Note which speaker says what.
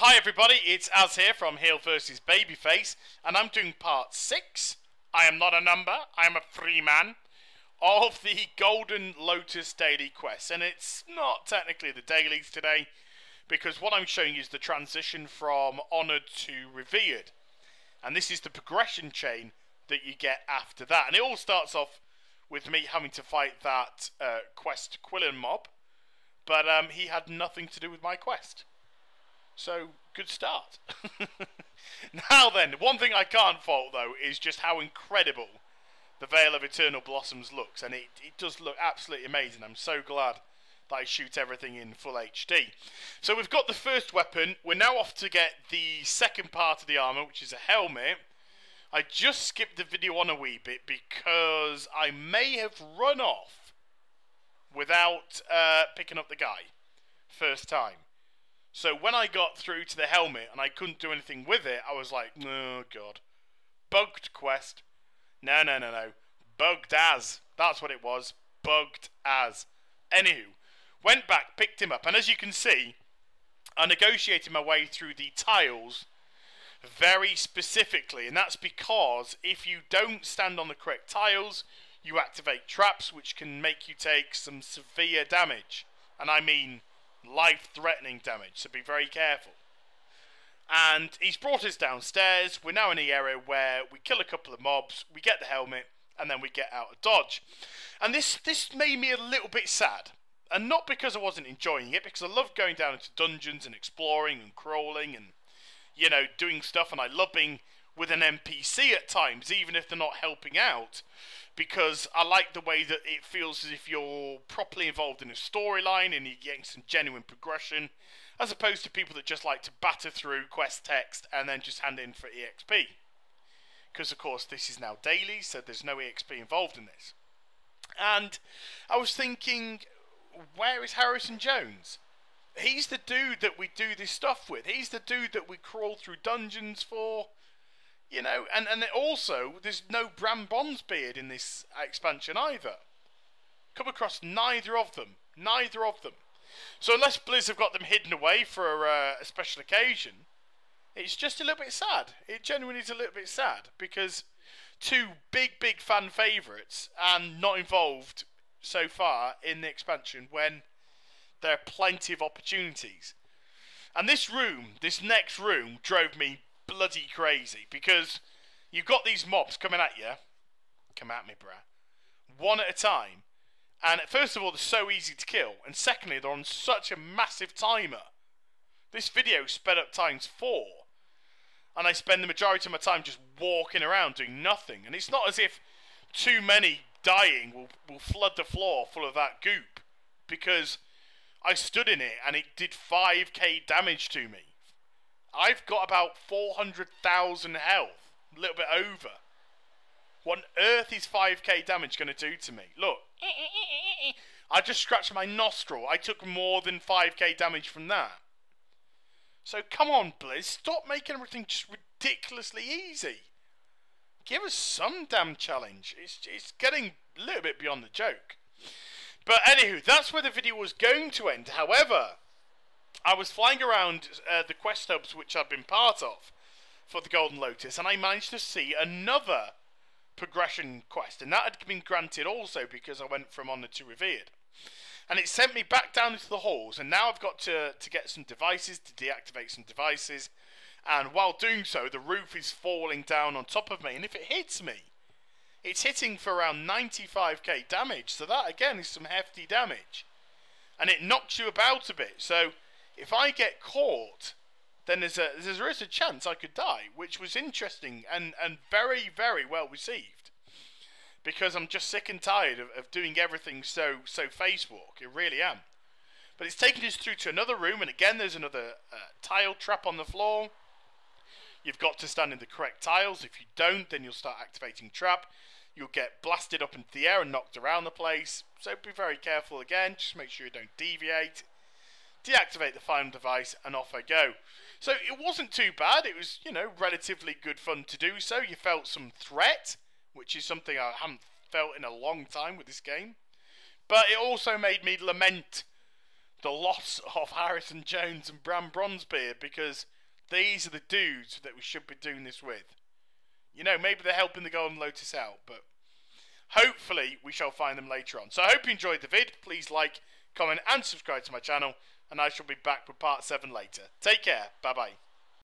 Speaker 1: Hi everybody, it's Az here from Heel vs Babyface, and I'm doing part 6. I am not a number, I am a free man, of the Golden Lotus daily quest. And it's not technically the dailies today, because what I'm showing you is the transition from Honoured to Revered. And this is the progression chain that you get after that. And it all starts off with me having to fight that quest Quillen mob, but he had nothing to do with my quest. So, good start. Now then, one thing I can't fault though is just how incredible the Veil of Eternal Blossoms looks. And it does look absolutely amazing. I'm so glad that I shoot everything in full HD. So we've got the first weapon. We're now off to get the second part of the armour, which is a helmet. I just skipped the video on a wee bit because I may have run off without picking up the guy first time. So when I got through to the helmet and I couldn't do anything with it, I was like, oh god. Bugged quest. No. Bugged as. That's what it was. Bugged as. Anywho, went back, picked him up, and as you can see, I negotiated my way through the tiles very specifically, and that's because if you don't stand on the correct tiles, you activate traps which can make you take some severe damage. And I mean life-threatening damage, so be very careful. And he's brought us downstairs. We're now in the area where we kill a couple of mobs, we get the helmet, and then we get out of dodge. And this made me a little bit sad. And not because I wasn't enjoying it, because I love going down into dungeons and exploring and crawling and, you know, doing stuff. And I love being with an NPC at times, even if they're not helping out, because I like the way that it feels as if you're properly involved in a storyline and you're getting some genuine progression, as opposed to people that just like to batter through quest text and then just hand in for EXP. Because, of course, this is now daily, so there's no EXP involved in this. And I was thinking, where is Harrison Jones? He's the dude that we do this stuff with. He's the dude that we crawl through dungeons for. You know, and also, there's no Bram Bonsbeard in this expansion either. Come across neither of them. Neither of them. So unless Blizz have got them hidden away for a special occasion, it's just a little bit sad. It genuinely is a little bit sad, because two big fan favourites and not involved so far in the expansion when there are plenty of opportunities. And this next room drove me bloody crazy, because you've got these mobs coming at you. Come at me, bruh. One at a time. And first of all, they're so easy to kill. And secondly, they're on such a massive timer. This video sped up ×4. And I spend the majority of my time just walking around doing nothing. And it's not as if too many dying will flood the floor full of that goop. Because I stood in it and it did 5k damage to me. I've got about 400,000 health. A little bit over. What on earth is 5k damage going to do to me? Look. I just scratched my nostril. I took more than 5k damage from that. So come on, Blizz. Stop making everything just ridiculously easy. Give us some damn challenge. It's getting a little bit beyond the joke. But anywho, that's where the video was going to end. However, I was flying around the quest hubs which I've been part of for the Golden Lotus, and I managed to see another progression quest, and that had been granted also because I went from Honoured to Revered. And it sent me back down into the halls, and now I've got to get some devices, to deactivate some devices, and while doing so, the roof is falling down on top of me, and if it hits me, it's hitting for around 95k damage, so that again is some hefty damage. And it knocks you about a bit, so if I get caught, then there is a chance I could die, which was interesting and very well received. Because I'm just sick and tired of doing everything so Facebook. I really am. But it's taken us through to another room, and again there's another tile trap on the floor. You've got to stand in the correct tiles. If you don't, then you'll start activating trap. You'll get blasted up into the air and knocked around the place. So be very careful again. Just make sure you don't deviate. Deactivate the final device, and off I go. So it wasn't too bad. It was, you know, relatively good fun to do so. You felt some threat, which is something I haven't felt in a long time with this game. But it also made me lament the loss of Harrison Jones and Bram Bronzebeard, because these are the dudes that we should be doing this with. You know, maybe they're helping the Golden Lotus out, but hopefully we shall find them later on. So I hope you enjoyed the vid. Please like, comment and subscribe to my channel, and I shall be back with part 7 later. Take care. Bye bye.